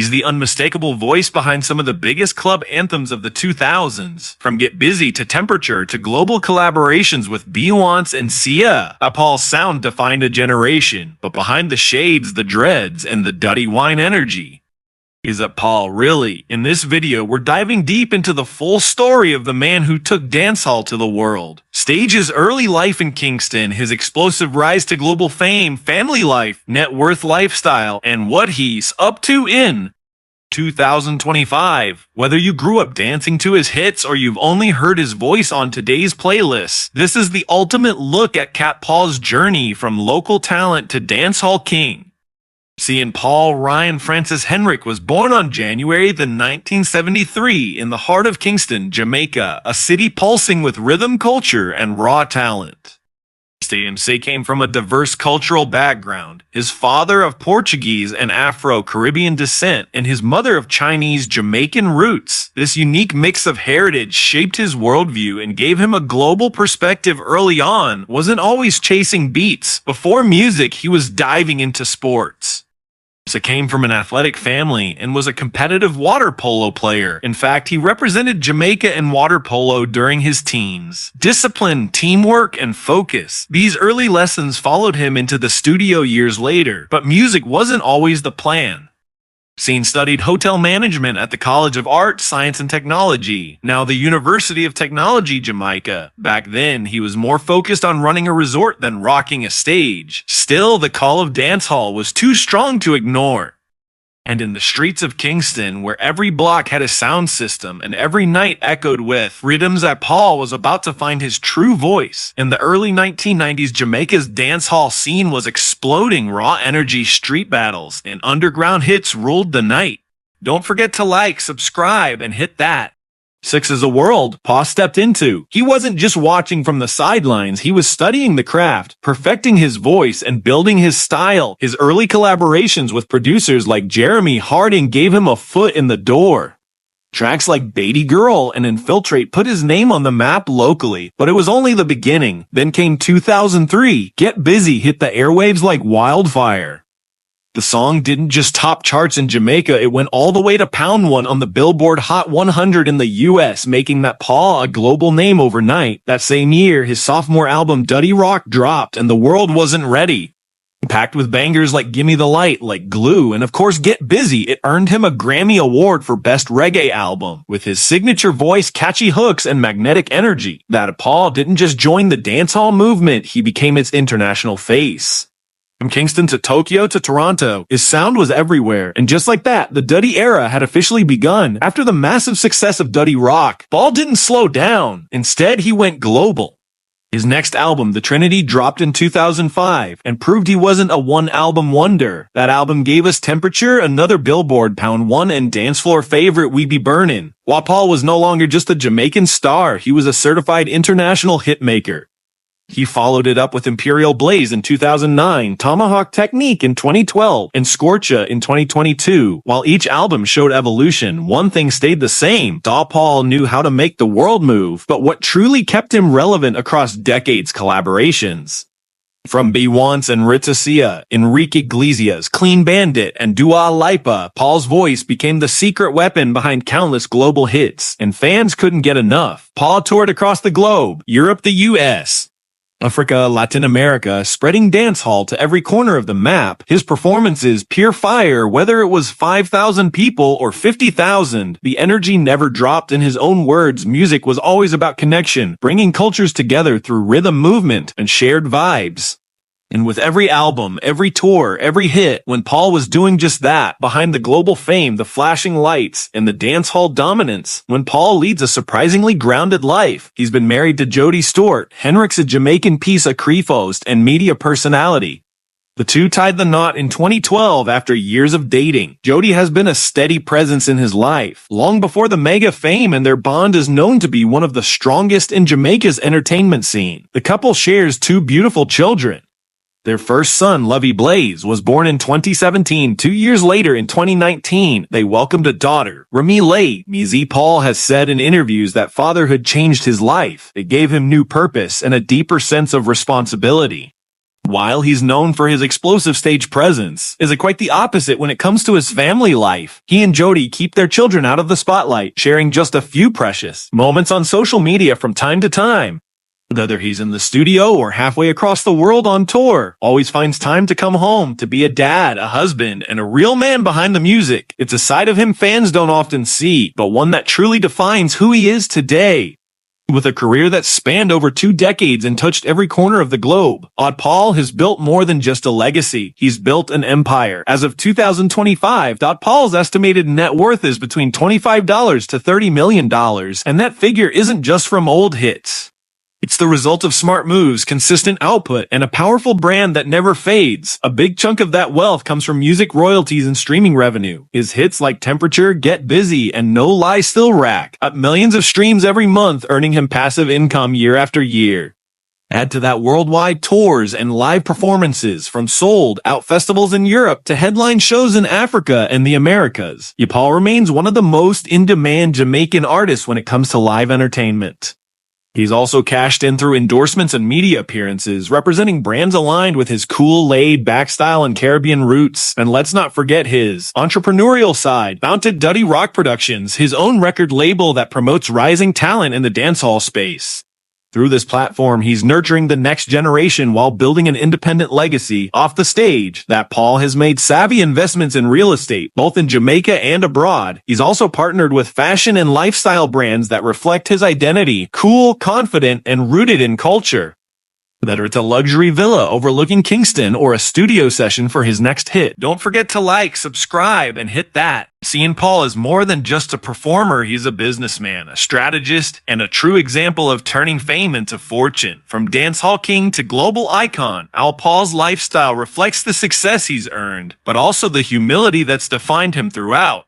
He's the unmistakable voice behind some of the biggest club anthems of the 2000s, from Get Busy to Temperature to global collaborations with Beyonce and Sia. Paul's sound defined a generation, but behind the shades, the dreads, and the Dutty Wine energy, is it Paul really? In this video, we're diving deep into the full story of the man who took dancehall to the world. Stage his early life in Kingston, his explosive rise to global fame, family life, net worth lifestyle, and what he's up to in 2025. Whether you grew up dancing to his hits or you've only heard his voice on today's playlist, this is the ultimate look at Cat Paul's journey from local talent to dancehall king. Seeing Paul Ryan Francis Henrik was born on January 1973 in the heart of Kingston, Jamaica, a city pulsing with rhythm culture and raw talent. DMC came from a diverse cultural background, his father of Portuguese and Afro-Caribbean descent, and his mother of Chinese-Jamaican roots. This unique mix of heritage shaped his worldview and gave him a global perspective early on. Wasn't always chasing beats. Before music, he was diving into sports. He came from an athletic family and was a competitive water polo player. In fact, he represented Jamaica in water polo during his teens. Discipline, teamwork, and focus. These early lessons followed him into the studio years later, but music wasn't always the plan. Scene studied hotel management at the College of Art, Science and Technology, now the University of Technology, Jamaica. Back then, he was more focused on running a resort than rocking a stage. Still, the call of dancehall was too strong to ignore. And in the streets of Kingston, where every block had a sound system and every night echoed with rhythms, that Paul was about to find his true voice. In the early 1990s, Jamaica's dancehall scene was exploding. Raw energy, street battles, and underground hits ruled the night. Don't forget to like, subscribe, and hit that. Six is a world Paul stepped into. He wasn't just watching from the sidelines, he was studying the craft, perfecting his voice, and building his style. His early collaborations with producers like Jeremy Harding gave him a foot in the door. Tracks like Baby Girl and Infiltrate put his name on the map locally, but it was only the beginning. Then came 2003, Get Busy hit the airwaves like wildfire. The song didn't just top charts in Jamaica, it went all the way to pound one on the Billboard Hot 100 in the US, making that Paul a global name overnight. That same year, his sophomore album Dutty Rock dropped, and the world wasn't ready. Packed with bangers like Gimme the Light, like Glue, and of course Get Busy, it earned him a Grammy Award for Best Reggae Album. With his signature voice, catchy hooks, and magnetic energy, that Paul didn't just join the dancehall movement, he became its international face. From Kingston to Tokyo to Toronto, his sound was everywhere, and just like that, the Dutty era had officially begun. After the massive success of Dutty Rock, Paul didn't slow down. Instead, he went global. His next album, The Trinity, dropped in 2005 and proved he wasn't a one-album wonder. That album gave us Temperature, another Billboard Pound 1 and dance floor favorite, We Be Burnin'. While Paul was no longer just a Jamaican star, he was a certified international hitmaker. He followed it up with Imperial Blaze in 2009, Tomahawk Technique in 2012, and Scorcha in 2022. While each album showed evolution, one thing stayed the same. Paul knew how to make the world move, but what truly kept him relevant across decades: collaborations. From Beyonce and Rita Sia, Enrique Iglesias, Clean Bandit, and Dua Lipa, Paul's voice became the secret weapon behind countless global hits, and fans couldn't get enough. Paul toured across the globe, Europe, the US, Africa, Latin America, spreading dancehall to every corner of the map. His performances, pure fire, whether it was 5,000 people or 50,000, the energy never dropped. In his own words, music was always about connection, bringing cultures together through rhythm, movement, and shared vibes. And with every album, every tour, every hit, when Paul was doing just that, behind the global fame, the flashing lights, and the dancehall dominance, when Paul leads a surprisingly grounded life. He's been married to Jodie Stewart. Henrik's a Jamaican piece of creefost and media personality. The two tied the knot in 2012 after years of dating. Jodie has been a steady presence in his life, long before the mega fame, and their bond is known to be one of the strongest in Jamaica's entertainment scene. The couple shares two beautiful children. Their first son, Lovey Blaze, was born in 2017. 2 years later, in 2019, they welcomed a daughter, Remy Lay. Paul has said in interviews that fatherhood changed his life. It gave him new purpose and a deeper sense of responsibility. While he's known for his explosive stage presence, is quite the opposite when it comes to his family life. He and Jody keep their children out of the spotlight, sharing just a few precious moments on social media from time to time. Whether he's in the studio or halfway across the world on tour, always finds time to come home to be a dad, a husband, and a real man behind the music. It's a side of him fans don't often see, but one that truly defines who he is today. With a career that spanned over 2 decades and touched every corner of the globe, Odd Paul has built more than just a legacy. He's built an empire. As of 2025, Odd Paul's estimated net worth is between $25 to $30 million, and that figure isn't just from old hits. It's the result of smart moves, consistent output, and a powerful brand that never fades. A big chunk of that wealth comes from music royalties and streaming revenue. His hits like Temperature, Get Busy, and No Lie still rack up millions of streams every month, earning him passive income year after year. Add to that worldwide tours and live performances, from sold-out festivals in Europe to headline shows in Africa and the Americas. Paul remains one of the most in-demand Jamaican artists when it comes to live entertainment. He's also cashed in through endorsements and media appearances, representing brands aligned with his cool, laid-back style and Caribbean roots. And let's not forget his entrepreneurial side, founded Duddy Rock Productions, his own record label that promotes rising talent in the dancehall space. Through this platform, he's nurturing the next generation while building an independent legacy. Off the stage, that Paul has made savvy investments in real estate, both in Jamaica and abroad. He's also partnered with fashion and lifestyle brands that reflect his identity, cool, confident, and rooted in culture. Whether it's a luxury villa overlooking Kingston or a studio session for his next hit, don't forget to like, subscribe, and hit that. Seeing Paul is more than just a performer, he's a businessman, a strategist, and a true example of turning fame into fortune. From dancehall king to global icon, Paul's lifestyle reflects the success he's earned, but also the humility that's defined him throughout.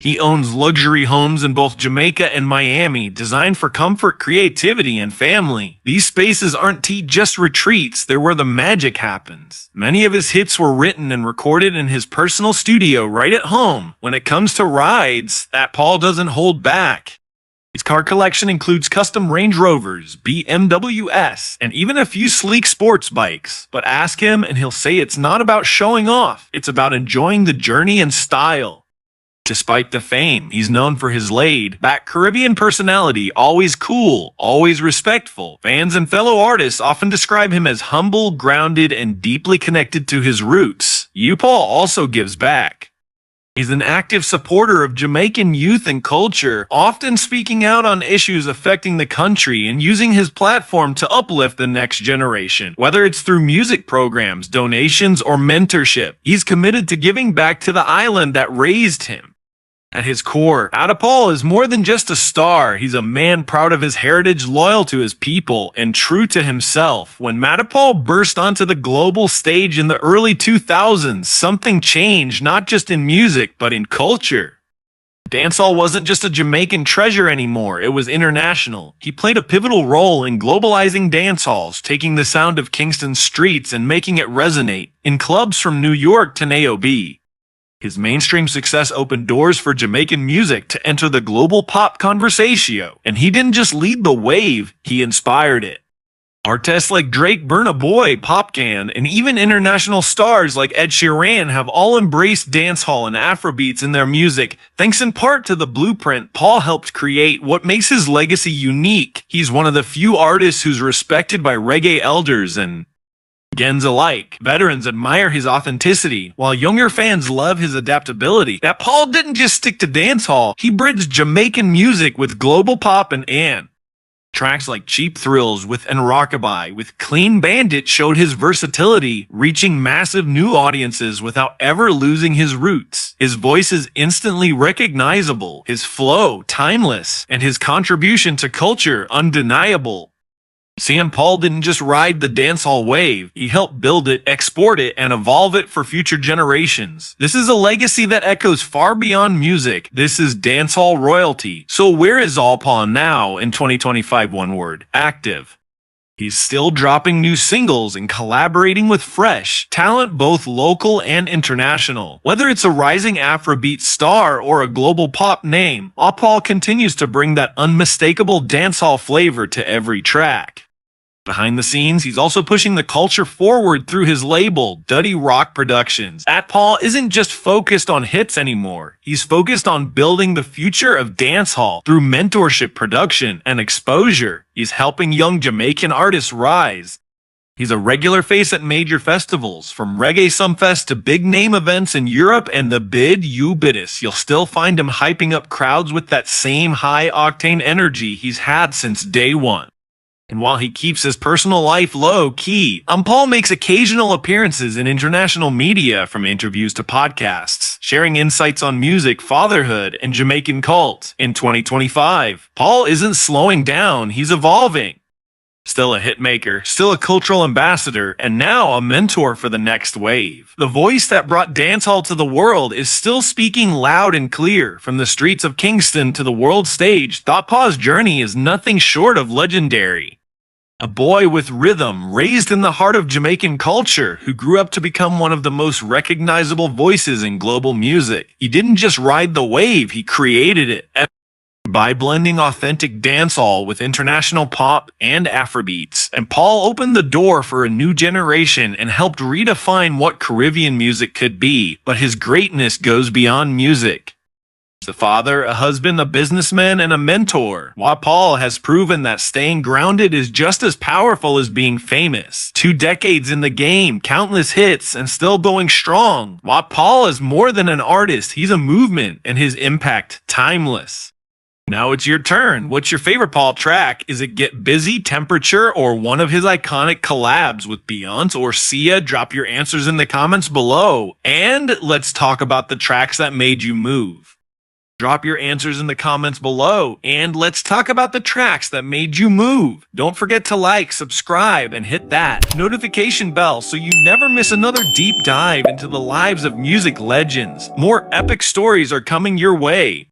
He owns luxury homes in both Jamaica and Miami, designed for comfort, creativity, and family. These spaces aren't just retreats, they're where the magic happens. Many of his hits were written and recorded in his personal studio right at home. When it comes to rides, that Paul doesn't hold back. His car collection includes custom Range Rovers, BMWs, and even a few sleek sports bikes. But ask him and he'll say it's not about showing off, it's about enjoying the journey and style. Despite the fame, he's known for his laid-back Caribbean personality, always cool, always respectful. Fans and fellow artists often describe him as humble, grounded, and deeply connected to his roots. Paul also gives back. He's an active supporter of Jamaican youth and culture, often speaking out on issues affecting the country and using his platform to uplift the next generation. Whether it's through music programs, donations, or mentorship, he's committed to giving back to the island that raised him. At his core, Paul is more than just a star. He's a man proud of his heritage, loyal to his people, and true to himself. When Paul burst onto the global stage in the early 2000s, something changed, not just in music, but in culture. Dancehall wasn't just a Jamaican treasure anymore, it was international. He played a pivotal role in globalizing dancehalls, taking the sound of Kingston streets and making it resonate in clubs from New York to Nairobi. His mainstream success opened doors for Jamaican music to enter the global pop conversation, and he didn't just lead the wave, he inspired it. Artists like Drake, Burna Boy, Popcan, and even international stars like Ed Sheeran have all embraced dancehall and Afrobeats in their music, thanks in part to the blueprint Paul helped create. What makes his legacy unique? He's one of the few artists who's respected by reggae elders and fans alike. Veterans admire his authenticity, while younger fans love his adaptability. That Paul didn't just stick to dancehall, he bridged Jamaican music with global pop and tracks like Cheap Thrills and Rockabye with Clean Bandit showed his versatility, reaching massive new audiences without ever losing his roots. His voice is instantly recognizable, his flow timeless, and his contribution to culture undeniable. Paul didn't just ride the dancehall wave, he helped build it, export it, and evolve it for future generations. This is a legacy that echoes far beyond music. This is dancehall royalty. So where is Paul now in 2025? One word: active. He's still dropping new singles and collaborating with fresh talent, both local and international. Whether it's a rising Afrobeat star or a global pop name, Paul continues to bring that unmistakable dancehall flavor to every track. Behind the scenes, he's also pushing the culture forward through his label, Duddy Rock Productions. Cat Paul isn't just focused on hits anymore. He's focused on building the future of dancehall through mentorship, production, and exposure. He's helping young Jamaican artists rise. He's a regular face at major festivals, from Reggae Sumfest to big-name events in Europe and the bid ubitus. You'll still find him hyping up crowds with that same high-octane energy he's had since day one. And while he keeps his personal life low-key, Paul makes occasional appearances in international media, from interviews to podcasts, sharing insights on music, fatherhood, and Jamaican cult. In 2025, Paul isn't slowing down, he's evolving. Still a hitmaker, still a cultural ambassador, and now a mentor for the next wave. The voice that brought dancehall to the world is still speaking loud and clear. From the streets of Kingston to the world stage, Paw's journey is nothing short of legendary. A boy with rhythm, raised in the heart of Jamaican culture, who grew up to become one of the most recognizable voices in global music. He didn't just ride the wave, he created it. By blending authentic dancehall with international pop and Afrobeats, and Paul opened the door for a new generation and helped redefine what Caribbean music could be. But his greatness goes beyond music. A father, a husband, a businessman, and a mentor. While Paul has proven that staying grounded is just as powerful as being famous. 2 decades in the game, countless hits, and still going strong. While Paul is more than an artist, he's a movement, and his impact timeless. Now it's your turn. What's your favorite Paul track? Is it Get Busy, Temperature, or one of his iconic collabs with Beyonce or Sia? Drop your answers in the comments below. And let's talk about the tracks that made you move. Drop your answers in the comments below, and let's talk about the tracks that made you move. Don't forget to like, subscribe, and hit that notification bell so you never miss another deep dive into the lives of music legends. More epic stories are coming your way.